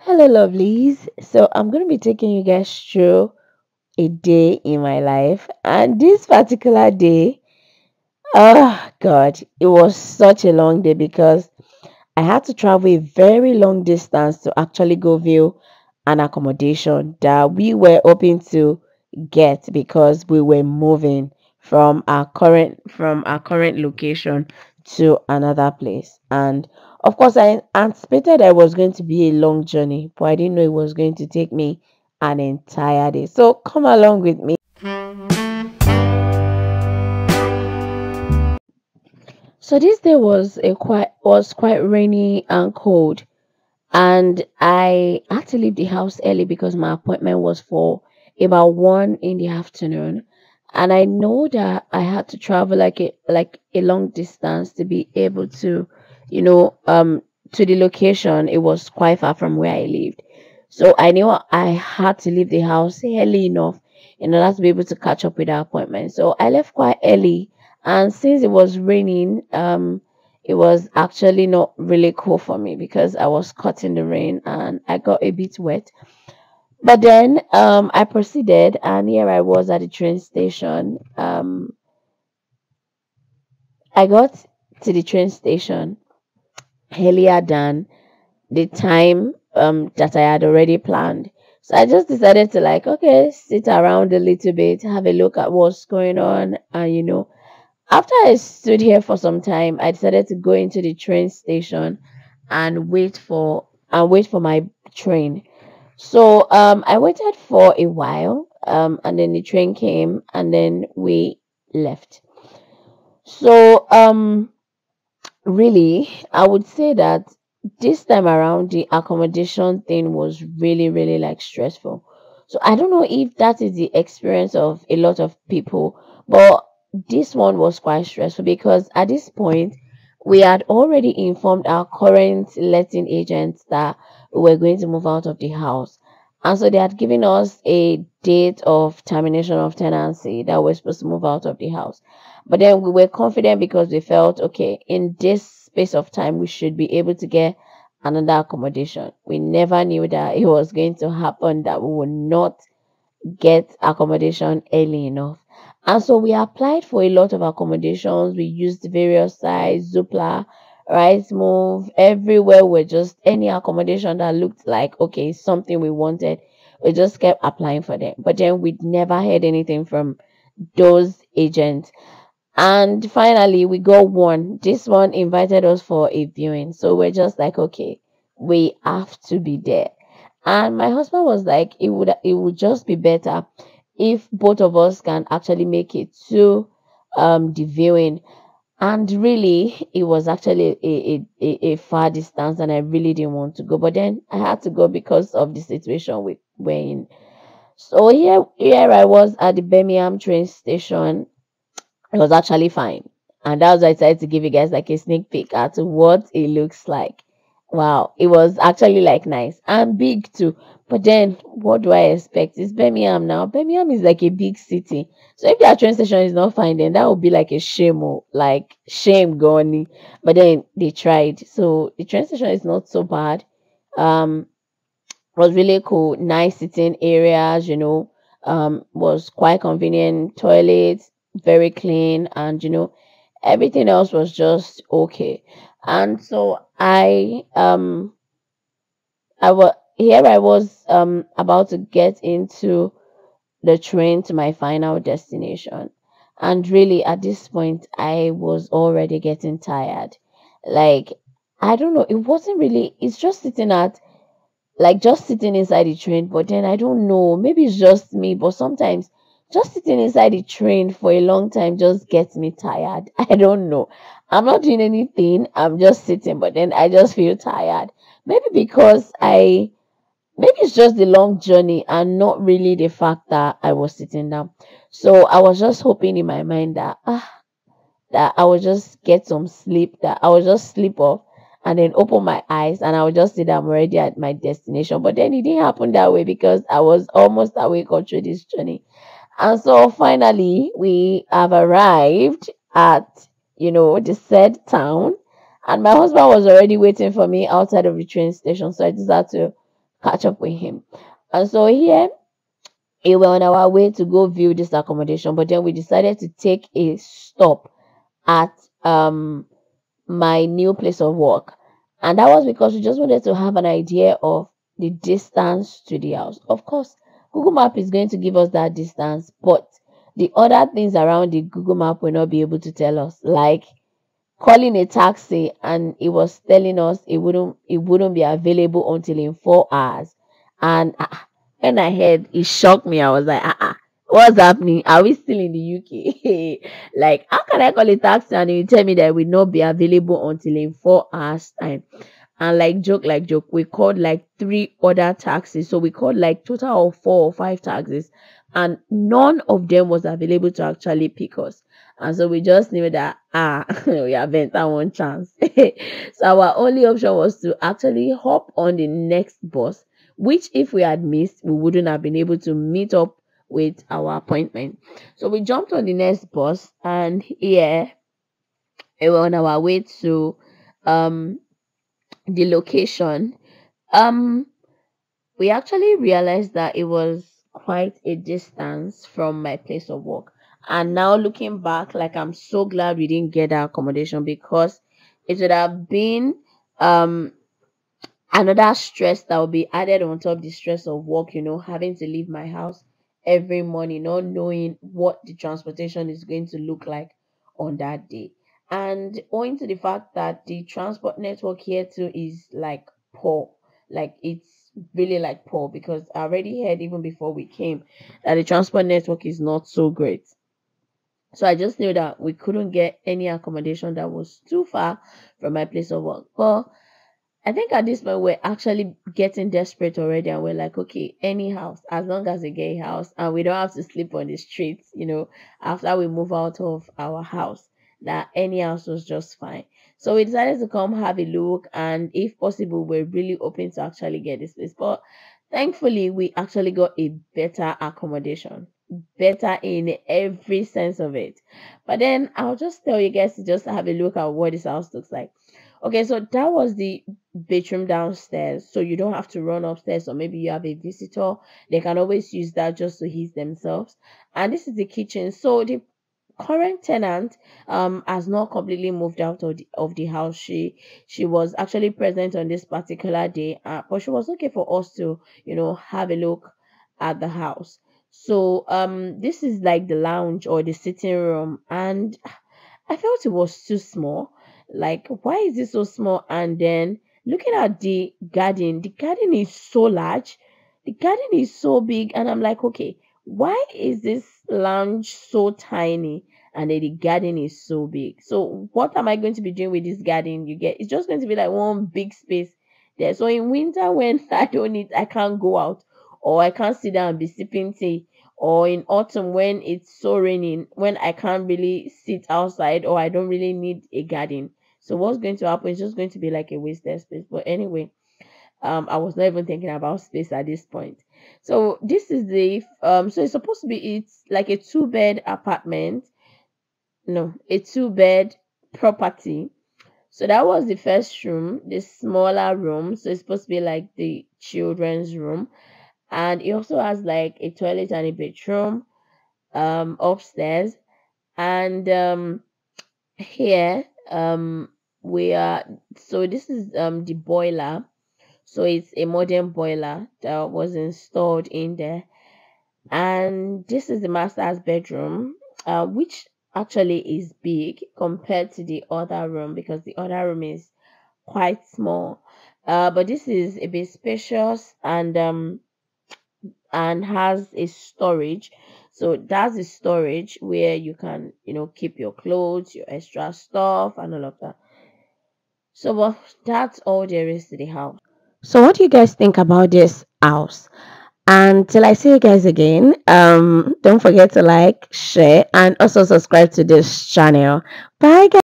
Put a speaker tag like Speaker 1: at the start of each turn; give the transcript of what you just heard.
Speaker 1: Hello, lovelies. So, I'm going to be taking you guys through a day in my life. And this particular day, oh God, it was such a long day because I had to travel a very long distance to actually go view an accommodation that we were hoping to get because we were moving from our current location to another place. And of course, I anticipated I was going to be a long journey, but I didn't know it was going to take me an entire day. So come along with me. So this day was quite rainy and cold, and I had to leave the house early because my appointment was for about 1 in the afternoon. And I know that I had to travel like a long distance to be able to, you know, to the location. It was quite far from where I lived. So I knew I had to leave the house early enough in order to be able to catch up with the appointment. So I left quite early, and since it was raining, it was actually not really cool for me because I was caught in the rain and I got a bit wet. But then I proceeded, and here I was at the train station. I got to the train station earlier than the time that I had already planned. So I just decided to, like, okay, sit around a little bit, have a look at what's going on, and after I stood here for some time, I decided to go into the train station and wait for my train. So I waited for a while, and then the train came, and then we left. So really, I would say that this time around the accommodation thing was really, really like stressful. So I don't know if that is the experience of a lot of people, but this one was quite stressful because at this point we had already informed our current letting agents that we were going to move out of the house. And so they had given us a date of termination of tenancy that we're supposed to move out of the house. But then we were confident because we felt okay, in this space of time, we should be able to get another accommodation. We never knew that it was going to happen, that we would not get accommodation early enough. And so we applied for a lot of accommodations. We used various sites, Zoopla, Rightmove, everywhere were just any accommodation that looked like okay, something we wanted. We just kept applying for them. But then we'd never heard anything from those agents. And finally, we got one. This one invited us for a viewing. So we're just like, okay, we have to be there. And my husband was like, it would just be better if both of us can actually make it to the viewing. And really, it was actually a far distance, and I really didn't want to go. But then I had to go because of the situation we were in. So here I was at the Birmingham train station. It was actually fine. And that's why I decided to give you guys like a sneak peek at what it looks like. Wow, it was actually like nice and big too. But then what do I expect? It's Birmingham now. Birmingham is like a big city. So if their train station is not fine, then that would be like a shame, like shame gone. But then they tried. So the train station is not so bad. Was really cool. Nice sitting areas, was quite convenient. Toilets, very clean, and everything else was just okay. And so I was about to get into the train to my final destination. And really, at this point, I was already getting tired. Like, I don't know, it wasn't really, it's just sitting at like just sitting inside the train. But then I don't know, maybe it's just me, but sometimes just sitting inside the train for a long time just gets me tired. I don't know. I'm not doing anything, I'm just sitting, but then I just feel tired. Maybe because maybe it's just the long journey and not really the fact that I was sitting down. So I was just hoping in my mind that I would just get some sleep, that I would just sleep off and then open my eyes and I would just see that I'm already at my destination. But then it didn't happen that way because I was almost awake all through this journey. And so finally we have arrived at, the said town. And my husband was already waiting for me outside of the train station. So I just had to catch up with him. And so here we were on our way to go view this accommodation, but then we decided to take a stop at my new place of work. And that was because we just wanted to have an idea of the distance to the house. Of course, Google Map is going to give us that distance, but the other things around the Google Map will not be able to tell us. Like calling a taxi, and it was telling us it wouldn't be available until in 4 hours. And when I heard, it shocked me. I was like, what's happening? Are we still in the UK? Like, how can I call a taxi and you tell me that it will not be available until in 4 hours time? And like joke, we called like three other taxis. So we called like total of 4 or 5 taxis, and none of them was available to actually pick us. And so we just knew that we have that one chance. So our only option was to actually hop on the next bus, which if we had missed, we wouldn't have been able to meet up with our appointment. So we jumped on the next bus, and yeah, we were on our way to um the location. Um, we actually realized that it was quite a distance from my place of work. And now looking back, like I'm so glad we didn't get our accommodation, because it would have been um another stress that will be added on top of the stress of work, having to leave my house every morning, not knowing what the transportation is going to look like on that day. And owing to the fact that the transport network here too is like poor, like it's really like poor, because I already heard even before we came that the transport network is not so great. So I just knew that we couldn't get any accommodation that was too far from my place of work. But I think at this point we're actually getting desperate already, and we're like, okay, any house, as long as we get a house and we don't have to sleep on the streets, after we move out of our house, that any house was just fine. So we decided to come have a look, and if possible, we're really hoping to actually get this place. But thankfully, we actually got a better accommodation, better in every sense of it. But then I'll just tell you guys to just have a look at what this house looks like. Okay, so that was the bedroom downstairs, so you don't have to run upstairs, or maybe you have a visitor, they can always use that just to ease themselves. And this is the kitchen. So the current tenant has not completely moved out of the house. She was actually present on this particular day, but she was okay for us to have a look at the house. So this is like the lounge or the sitting room, and I felt it was too small. Like, why is it so small? And then looking at the garden is so large, the garden is so big, and I'm like, okay, why is this lounge so tiny and then the garden is so big? So what am I going to be doing with this garden? You get, it's just going to be like one big space there. So in winter, when I can't go out, or I can't sit down and be sipping tea, or in autumn when it's so raining, when I can't really sit outside, or I don't really need a garden. So what's going to happen is just going to be like a wasted space. But anyway, I was not even thinking about space at this point. So this is the so it's supposed to be, it's like a two-bed apartment. No, a two-bed property. So that was the first room, the smaller room. So it's supposed to be like the children's room. And it also has like a toilet and a bedroom upstairs. And here we are, so this is the boiler. So it's a modern boiler that was installed in there. And this is the master's bedroom, which actually is big compared to the other room, because the other room is quite small. But this is a bit spacious, and has a storage. So that's a storage where you can, keep your clothes, your extra stuff, and all of that. So, well, that's all there is to the house. So what do you guys think about this house? Until I see you guys again, don't forget to like, share, and also subscribe to this channel. Bye, guys.